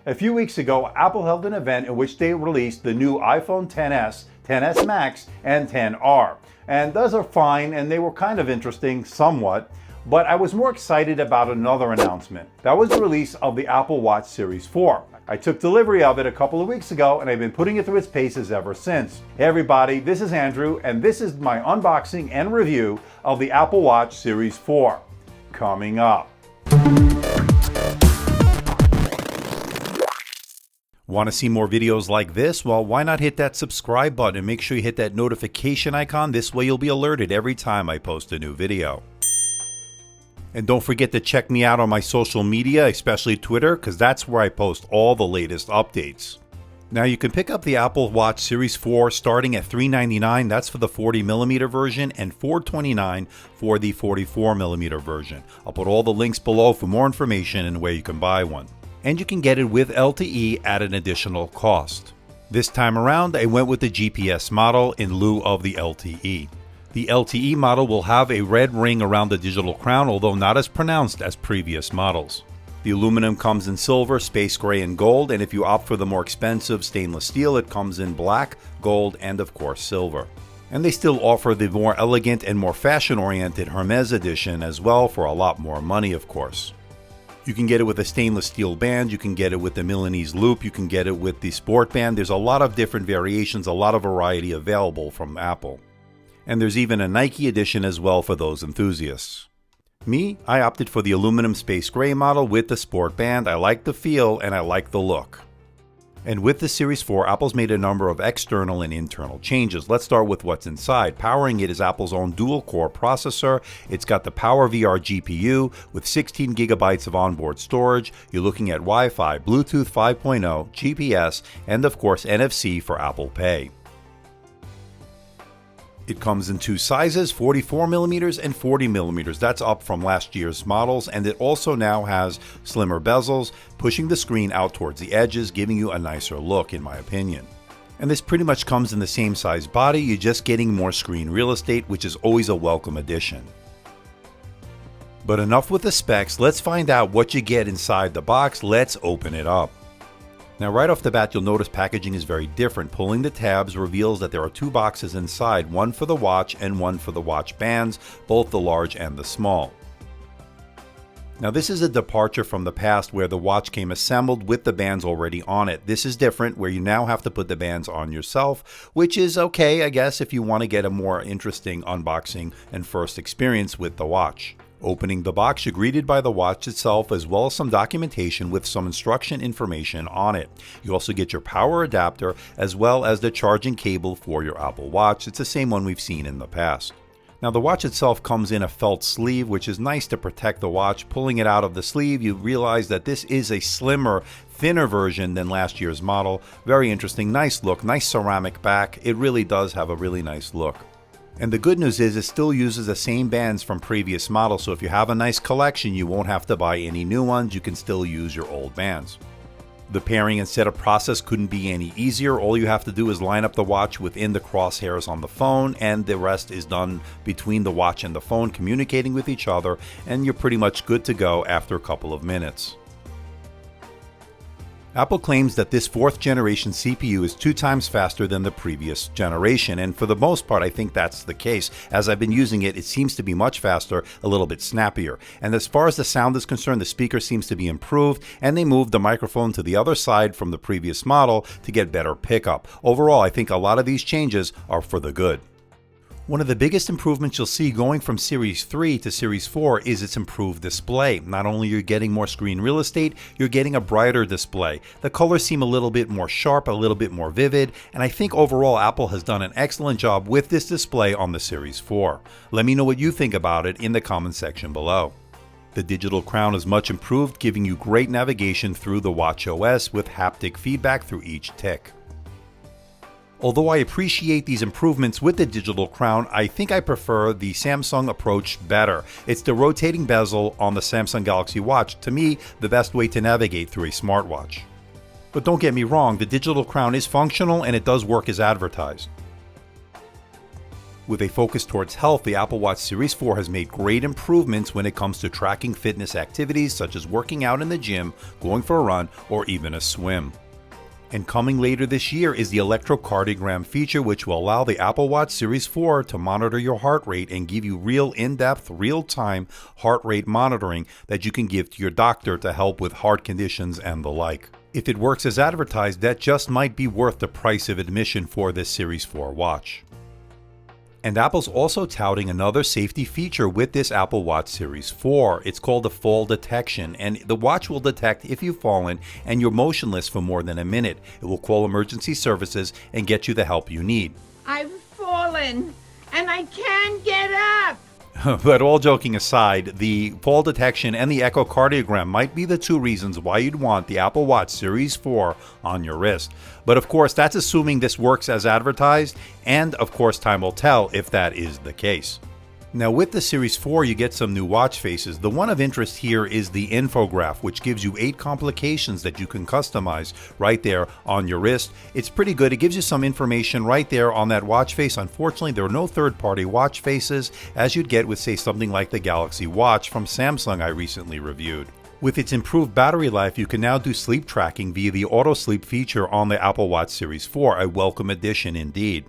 A few weeks ago, Apple held an event in which they released the new iPhone XS, XS Max, and XR. And those are fine, and they were kind of interesting, somewhat. But I was more excited about another announcement. That was the release of the Apple Watch Series 4. I took delivery of it a couple of weeks ago, and I've been putting it through its paces ever since. Hey everybody, this is Andrew, and this is my unboxing and review of the Apple Watch Series 4. Coming up. Want to see more videos like this? Well, why not hit that subscribe button and make sure you hit that notification icon. This way you'll be alerted every time I post a new video. And don't forget to check me out on my social media, especially Twitter, because that's where I post all the latest updates. Now you can pick up the Apple Watch Series 4 starting at $399, that's for the 40mm version, and $429 for the 44mm version. I'll put all the links below for more information and where you can buy one. And you can get it with LTE at an additional cost. This time around, I went with the GPS model in lieu of the LTE. The LTE model will have a red ring around the digital crown, although not as pronounced as previous models. The aluminum comes in silver, space gray, and gold, and if you opt for the more expensive stainless steel, it comes in black, gold, and of course silver. And they still offer the more elegant and more fashion-oriented Hermes edition as well for a lot more money, of course. You can get it with a stainless steel band, you can get it with the Milanese loop, you can get it with the sport band. There's a lot of different variations, a lot of variety available from Apple. And there's even a Nike edition as well for those enthusiasts. Me, I opted for the aluminum space gray model with the sport band. I like the feel and I like the look. And with the Series 4, Apple's made a number of external and internal changes. Let's start with what's inside. Powering it is Apple's own dual-core processor. It's got the PowerVR GPU with 16 gigabytes of onboard storage. You're looking at Wi-Fi, Bluetooth 5.0, GPS, and of course NFC for Apple Pay. It comes in two sizes, 44mm and 40mm. That's up from last year's models, and it also now has slimmer bezels, pushing the screen out towards the edges, giving you a nicer look, in my opinion. And this pretty much comes in the same size body, you're just getting more screen real estate, which is always a welcome addition. But enough with the specs, let's find out what you get inside the box. Let's open it up. Now right off the bat, you'll notice packaging is very different. Pulling the tabs reveals that there are two boxes inside, one for the watch and one for the watch bands, both the large and the small. Now this is a departure from the past where the watch came assembled with the bands already on it. This is different, where you now have to put the bands on yourself, which is okay, I guess, if you want to get a more interesting unboxing and first experience with the watch. Opening the box, you're greeted by the watch itself as well as some documentation with some instruction information on it. You also get your power adapter as well as the charging cable for your Apple Watch. It's the same one we've seen in the past. Now the watch itself comes in a felt sleeve, which is nice to protect the watch. Pulling it out of the sleeve, you realize that this is a slimmer, thinner version than last year's model. Very interesting, nice look, nice ceramic back. It really does have a really nice look. And the good news is it still uses the same bands from previous models, so if you have a nice collection, you won't have to buy any new ones, you can still use your old bands. The pairing and setup process couldn't be any easier. All you have to do is line up the watch within the crosshairs on the phone, and the rest is done between the watch and the phone, communicating with each other, and you're pretty much good to go after a couple of minutes. Apple claims that this 4th generation CPU is 2 times faster than the previous generation, and for the most part I think that's the case. As I've been using it, it seems to be much faster, a little bit snappier. And as far as the sound is concerned, the speaker seems to be improved, and they moved the microphone to the other side from the previous model to get better pickup. Overall, I think a lot of these changes are for the good. One of the biggest improvements you'll see going from Series 3 to Series 4 is its improved display. Not only are you getting more screen real estate, you're getting a brighter display. The colors seem a little bit more sharp, a little bit more vivid, and I think overall Apple has done an excellent job with this display on the Series 4. Let me know what you think about it in the comment section below. The digital crown is much improved, giving you great navigation through the watchOS with haptic feedback through each tick. Although I appreciate these improvements with the digital crown, I think I prefer the Samsung approach better. It's the rotating bezel on the Samsung Galaxy Watch, to me, the best way to navigate through a smartwatch. But don't get me wrong, the digital crown is functional and it does work as advertised. With a focus towards health, the Apple Watch Series 4 has made great improvements when it comes to tracking fitness activities such as working out in the gym, going for a run, or even a swim. And coming later this year is the Electrocardiogram feature, which will allow the Apple Watch Series 4 to monitor your heart rate and give you real in-depth, real-time heart rate monitoring that you can give to your doctor to help with heart conditions and the like. If it works as advertised, that just might be worth the price of admission for this Series 4 watch. And Apple's also touting another safety feature with this Apple Watch Series 4. It's called the fall detection, and the watch will detect if you've fallen and you're motionless for more than a minute. It will call emergency services and get you the help you need. I've fallen and I can't get up. But all joking aside, the fall detection and the echocardiogram might be the two reasons why you'd want the Apple Watch Series 4 on your wrist. But of course, that's assuming this works as advertised, and of course, time will tell if that is the case. Now with the Series 4, you get some new watch faces. The one of interest here is the infograph, which gives you 8 complications that you can customize right there on your wrist. It's pretty good. It gives you some information right there on that watch face. Unfortunately, there are no third-party watch faces, as you'd get with, say, something like the Galaxy Watch from Samsung I recently reviewed. With its improved battery life, you can now do sleep tracking via the auto sleep feature on the Apple Watch Series 4, a welcome addition indeed.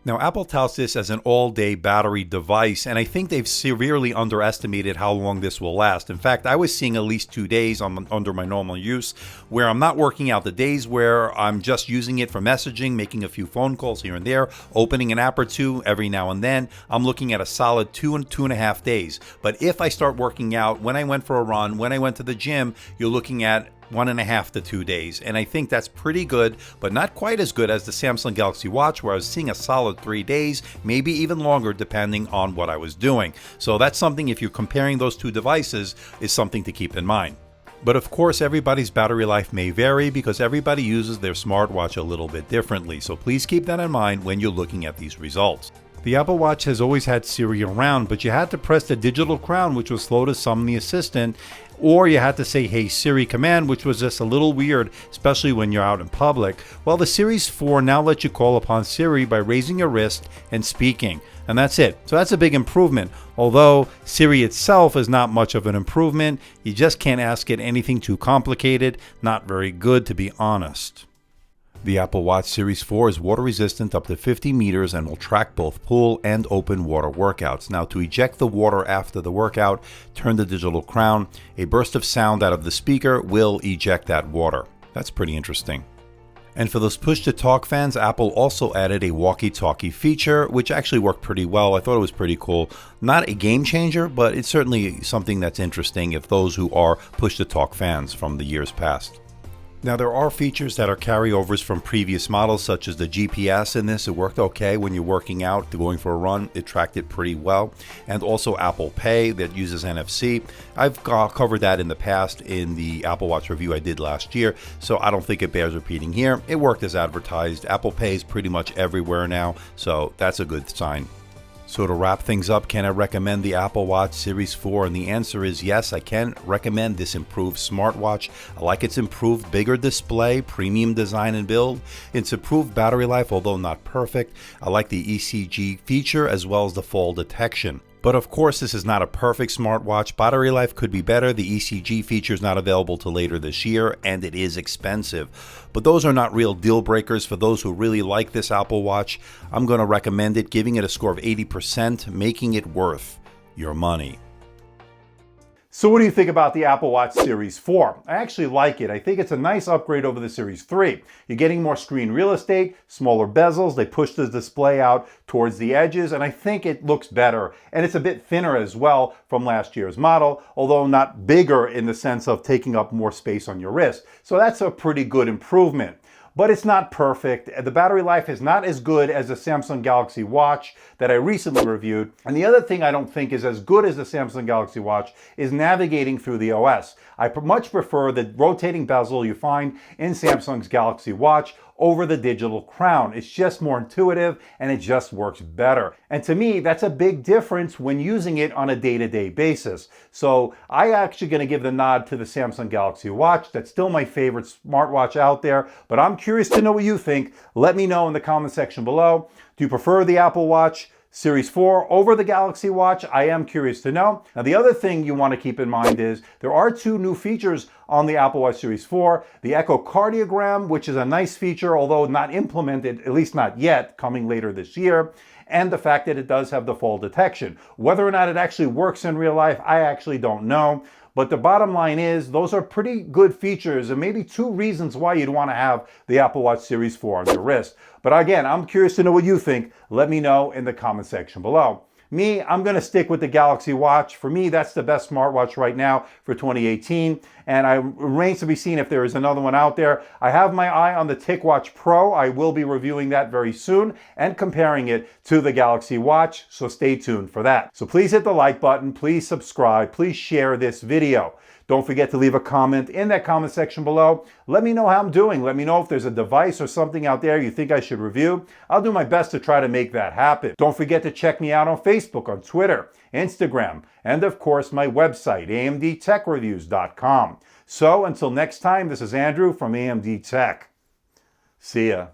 Now, Apple touts this as an all-day battery device, and I think they've severely underestimated how long this will last. In fact, I was seeing at least 2 days under my normal use, where I'm not working out, the days where I'm just using it for messaging, making a few phone calls here and there, opening an app or two every now and then. I'm looking at a solid 2.5 days. But if I start working out, when I went for a run, when I went to the gym, you're looking at 1.5 to 2 days, and I think that's pretty good, but not quite as good as the Samsung Galaxy Watch, where I was seeing a solid 3 days, maybe even longer depending on what I was doing. So that's something, if you're comparing those two devices, is something to keep in mind. But of course, everybody's battery life may vary because everybody uses their smartwatch a little bit differently, so please keep that in mind when you're looking at these results. The Apple Watch has always had Siri around, but you had to press the digital crown, which was slow to summon the assistant, or you had to say, "Hey Siri" command, which was just a little weird, especially when you're out in public. Well, the Series 4 now lets you call upon Siri by raising your wrist and speaking, and that's it. So that's a big improvement. Although Siri itself is not much of an improvement, you just can't ask it anything too complicated. Not very good, to be honest. The Apple Watch Series 4 is water resistant up to 50 meters and will track both pool and open water workouts. Now, to eject the water after the workout, turn the digital crown. A burst of sound out of the speaker will eject that water. That's pretty interesting. And for those push-to-talk fans, Apple also added a Walkie Talkie feature, which actually worked pretty well. I thought it was pretty cool. Not a game changer, but it's certainly something that's interesting if those who are push-to-talk fans from the years past. Now, there are features that are carryovers from previous models, such as the GPS in this. It worked okay when you're working out, going for a run. It tracked it pretty well. And also Apple Pay that uses NFC. I've covered that in the past in the Apple Watch review I did last year, so I don't think it bears repeating here. It worked as advertised. Apple Pay is pretty much everywhere now, so that's a good sign. So to wrap things up, can I recommend the Apple Watch Series 4? And the answer is yes, I can recommend this improved smartwatch. I like its improved bigger display, premium design and build. Its improved battery life, although not perfect. I like the ECG feature as well as the fall detection. But of course, this is not a perfect smartwatch. Battery life could be better. The ECG feature is not available till later this year, and it is expensive. But those are not real deal breakers for those who really like this Apple Watch. I'm going to recommend it, giving it a score of 80%, making it worth your money. So what do you think about the Apple Watch Series 4? I actually like it. I think it's a nice upgrade over the Series 3. You're getting more screen real estate, smaller bezels. They push the display out towards the edges, and I think it looks better. And it's a bit thinner as well from last year's model, although not bigger in the sense of taking up more space on your wrist. So that's a pretty good improvement. But it's not perfect. The battery life is not as good as the Samsung Galaxy Watch that I recently reviewed. And the other thing I don't think is as good as the Samsung Galaxy Watch is navigating through the OS. I much prefer the rotating bezel you find in Samsung's Galaxy Watch over the digital crown. It's just more intuitive and it just works better. And to me, that's a big difference when using it on a day-to-day basis. So I'm actually going to give the nod to the Samsung Galaxy Watch. That's still my favorite smartwatch out there, but I'm curious to know what you think. Let me know in the comment section below. Do you prefer the Apple Watch Series 4 over the Galaxy Watch? I am curious to know. Now, the other thing you want to keep in mind is there are 2 new features on the Apple Watch Series 4. The Electrocardiogram, which is a nice feature, although not implemented, at least not yet, coming later this year. And the fact that it does have the fall detection. Whether or not it actually works in real life, I actually don't know. But the bottom line is, those are pretty good features and maybe 2 reasons why you'd want to have the Apple Watch Series 4 on your wrist. But again, I'm curious to know what you think. Let me know in the comment section below. Me, I'm going to stick with the Galaxy Watch. For me, that's the best smartwatch right now for 2018. And it remains to be seen if there is another one out there. I have my eye on the TicWatch Pro. I will be reviewing that very soon and comparing it to the Galaxy Watch. So stay tuned for that. So please hit the like button. Please subscribe. Please share this video. Don't forget to leave a comment in that comment section below. Let me know how I'm doing. Let me know if there's a device or something out there you think I should review. I'll do my best to try to make that happen. Don't forget to check me out on Facebook, on Twitter, Instagram, and of course my website, AMDtechreviews.com. So until next time, this is Andrew from AMDtech. See ya.